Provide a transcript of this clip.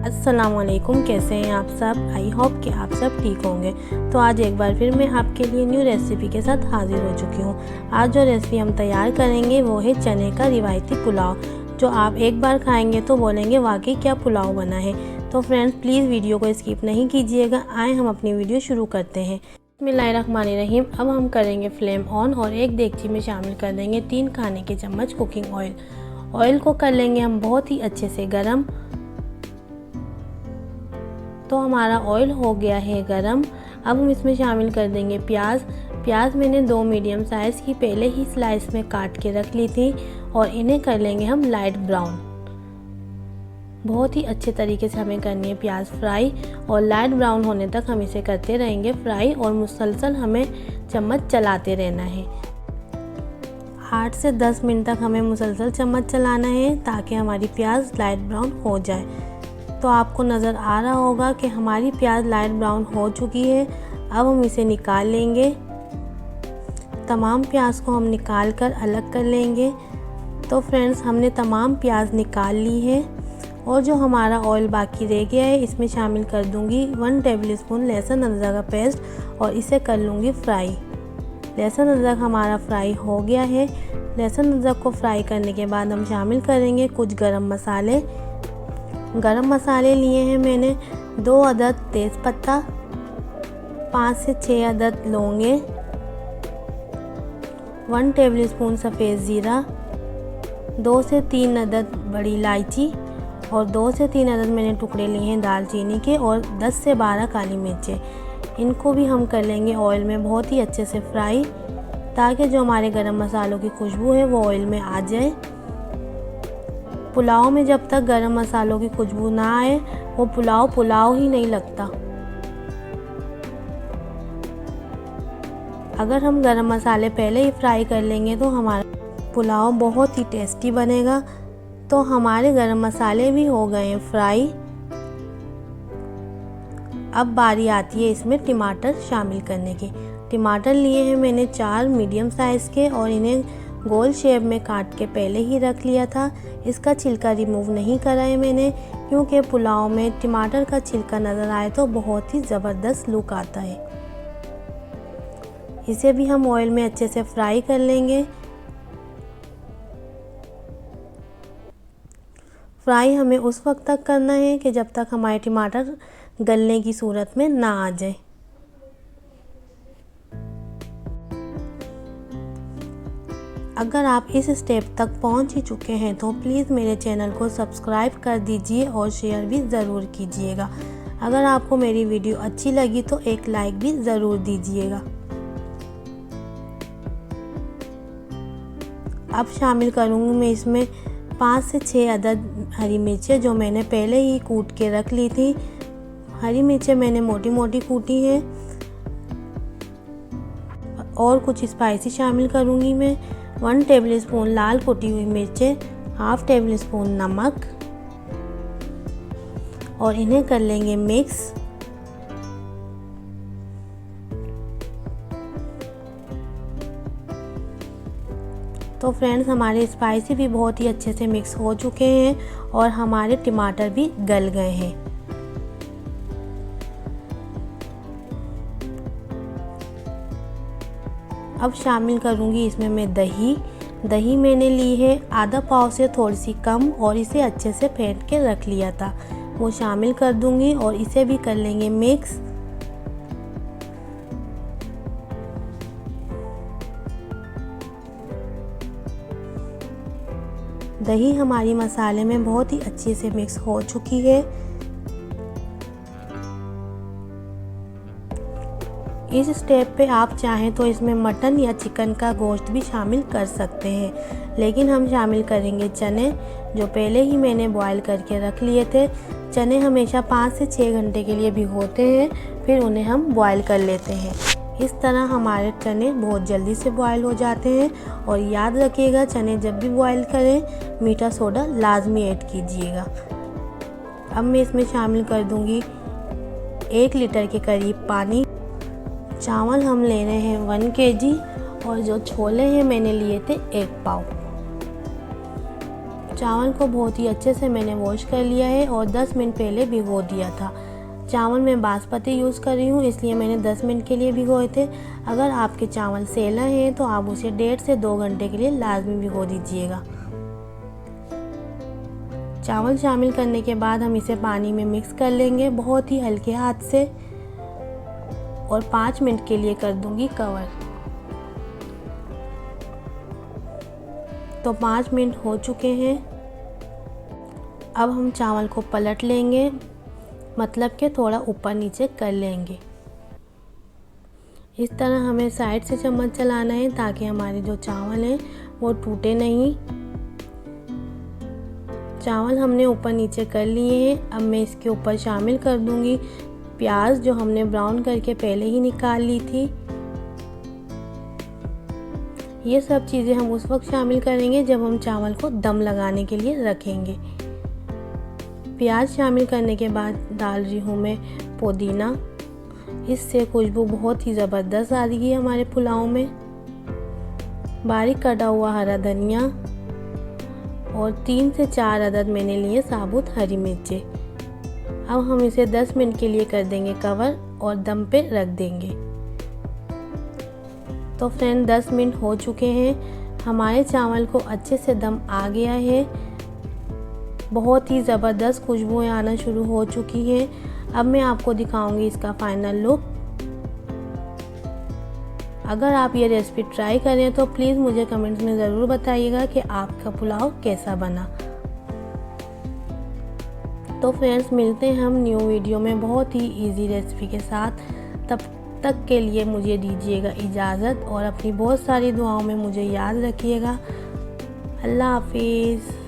अस्सलाम वालेकुम, कैसे हैं आप सब। आई होप कि आप सब ठीक होंगे। तो आज एक बार फिर मैं आपके लिए न्यू रेसिपी के साथ हाजिर हो चुकी हूँ। आज जो रेसिपी हम तैयार करेंगे वो है चने का रिवायती पुलाव, जो आप एक बार खाएंगे तो बोलेंगे वाकई क्या पुलाव बना है। तो फ्रेंड्स प्लीज़ वीडियो को स्किप नहीं कीजिएगा। आए हम अपनी वीडियो शुरू करते हैं। बिस्मिल्लाहिर्रहमानिर्रहीम। अब हम करेंगे फ्लेम ऑन और एक देगची में शामिल कर देंगे 3 खाने के चम्मच कुकिंग ऑयल। ऑयल को कर लेंगे हम बहुत ही अच्छे से गरम। तो हमारा ऑयल हो गया है गरम। अब हम इसमें शामिल कर देंगे प्याज मैंने 2 मीडियम साइज़ की पहले ही स्लाइस में काट के रख ली थी और इन्हें कर लेंगे हम लाइट ब्राउन। बहुत ही अच्छे तरीके से हमें करनी है प्याज फ्राई और लाइट ब्राउन होने तक हम इसे करते रहेंगे फ्राई और मुसलसल हमें चम्मच चलाते रहना है। 8 से 10 मिनट तक हमें मुसलसल चम्मच चलाना है ताकि हमारी प्याज लाइट ब्राउन हो जाए। तो आपको नज़र आ रहा होगा कि हमारी प्याज लाइट ब्राउन हो चुकी है। अब हम इसे निकाल लेंगे। तमाम प्याज को हम निकाल कर अलग कर लेंगे। तो फ्रेंड्स हमने तमाम प्याज निकाल ली है और जो हमारा ऑयल बाकी रह गया है इसमें शामिल कर दूंगी 1 टेबलस्पून लहसुन अदरक का पेस्ट और इसे कर लूँगी फ्राई। लहसुन अदरक हमारा फ्राई हो गया है। लहसुन अदरक को फ्राई करने के बाद हम शामिल करेंगे कुछ गरम मसाले। गरम मसाले लिए हैं मैंने 2 अदद तेज़पत्ता, 5 से 6 अदद लौंगे, 1 टेबलस्पून सफ़ेद ज़ीरा, 2 से 3 अदद बड़ी इलायची और 2 से 3 अदद मैंने टुकड़े लिए हैं दालचीनी के और 10 से 12 काली मिर्चें। इनको भी हम कर लेंगे ऑयल में बहुत ही अच्छे से फ्राई ताकि जो हमारे गरम मसालों की खुशबू है वो ऑयल में आ जाए। पुलाव में जब तक गरम मसालों की खुशबू ना आए वो पुलाव ही नहीं लगता। अगर हम गरम मसाले पहले ही फ्राई कर लेंगे तो हमारा पुलाव बहुत ही टेस्टी बनेगा। तो हमारे गरम मसाले भी हो गए हैं फ्राई। अब बारी आती है इसमें टमाटर शामिल करने की। टमाटर लिए हैं मैंने 4 मीडियम साइज़ के और इन्हें गोल शेप में काट के पहले ही रख लिया था। इसका छिलका रिमूव नहीं करा है मैंने, क्योंकि पुलाव में टमाटर का छिलका नज़र आए तो बहुत ही ज़बरदस्त लुक आता है। इसे भी हम ऑयल में अच्छे से फ्राई कर लेंगे। फ्राई हमें उस वक्त तक करना है कि जब तक हमारे टमाटर गलने की सूरत में ना आ जाए। अगर आप इस स्टेप तक पहुंच ही चुके हैं तो प्लीज़ मेरे चैनल को सब्सक्राइब कर दीजिए और शेयर भी ज़रूर कीजिएगा। अगर आपको मेरी वीडियो अच्छी लगी तो एक लाइक भी ज़रूर दीजिएगा। अब शामिल करूँगी मैं इसमें 5 से 6 अदद हरी मिर्चें जो मैंने पहले ही कूट के रख ली थी। हरी मिर्चें मैंने मोटी मोटी कूटी हैं। और कुछ स्पाइसी शामिल करूँगी मैं 1 टेबलस्पून लाल कुटी हुई मिर्चें, हाफ टेबलस्पून नमक और इन्हें कर लेंगे मिक्स। तो फ्रेंड्स हमारे स्पाइसी भी बहुत ही अच्छे से मिक्स हो चुके हैं और हमारे टमाटर भी गल गए हैं। अब शामिल करूंगी इसमें मैं दही मैंने ली है आधा पाव से थोड़ी सी कम और इसे अच्छे से फेंट के रख लिया था, वो शामिल कर दूंगी और इसे भी कर लेंगे मिक्स। दही हमारी मसाले में बहुत ही अच्छे से मिक्स हो चुकी है। इस स्टेप पे आप चाहें तो इसमें मटन या चिकन का गोश्त भी शामिल कर सकते हैं, लेकिन हम शामिल करेंगे चने जो पहले ही मैंने बॉईल करके रख लिए थे। चने हमेशा 5 से 6 घंटे के लिए भिगोते हैं, फिर उन्हें हम बॉईल कर लेते हैं। इस तरह हमारे चने बहुत जल्दी से बॉईल हो जाते हैं। और याद रखिएगा चने जब भी बॉईल करें मीठा सोडा लाजमी ऐड कीजिएगा। अब मैं इसमें शामिल कर दूंगी 1 लीटर के करीब पानी। चावल हम ले रहे हैं 1 kg और जो छोले हैं मैंने लिए थे 1 पाव। चावल को बहुत ही अच्छे से मैंने वॉश कर लिया है और 10 मिनट पहले भिगो दिया था। चावल मैं बासमती यूज़ कर रही हूँ, इसलिए मैंने 10 मिनट के लिए भिगोए थे। अगर आपके चावल सेला हैं तो आप उसे 1.5 से 2 घंटे के लिए लाजमी भिगो दीजिएगा। चावल शामिल करने के बाद हम इसे पानी में मिक्स कर लेंगे बहुत ही हल्के हाथ से और 5 मिनट के लिए कर दूंगी कवर। तो 5 मिनट हो चुके हैं। अब हम चावल को पलट लेंगे, मतलब कि थोड़ा ऊपर नीचे कर लेंगे। इस तरह हमें साइड से चम्मच चलाना है ताकि हमारे जो चावल हैं वो टूटे नहीं। चावल हमने ऊपर नीचे कर लिए हैं। अब मैं इसके ऊपर शामिल कर दूंगी प्याज जो हमने ब्राउन करके पहले ही निकाल ली थी। ये सब चीज़ें हम उस वक्त शामिल करेंगे जब हम चावल को दम लगाने के लिए रखेंगे। प्याज शामिल करने के बाद डाल रही हूँ मैं पुदीना। इससे खुशबू बहुत ही ज़बरदस्त आ रही है हमारे पुलाव में। बारीक कटा हुआ हरा धनिया और 3 से 4 अदद मैंने लिए साबुत हरी मिर्चें। अब हम इसे 10 मिनट के लिए कर देंगे कवर और दम पे रख देंगे। तो फ्रेंड 10 मिनट हो चुके हैं। हमारे चावल को अच्छे से दम आ गया है। बहुत ही ज़बरदस्त खुशबुएं आना शुरू हो चुकी हैं। अब मैं आपको दिखाऊंगी इसका फाइनल लुक। अगर आप ये रेसिपी ट्राई करें तो प्लीज़ मुझे कमेंट्स में ज़रूर बताइएगा कि आपका पुलाव कैसा बना। तो फ्रेंड्स मिलते हैं हम न्यू वीडियो में बहुत ही इजी रेसिपी के साथ। तब तक के लिए मुझे दीजिएगा इजाज़त और अपनी बहुत सारी दुआओं में मुझे याद रखिएगा। अल्लाह हाफिज़।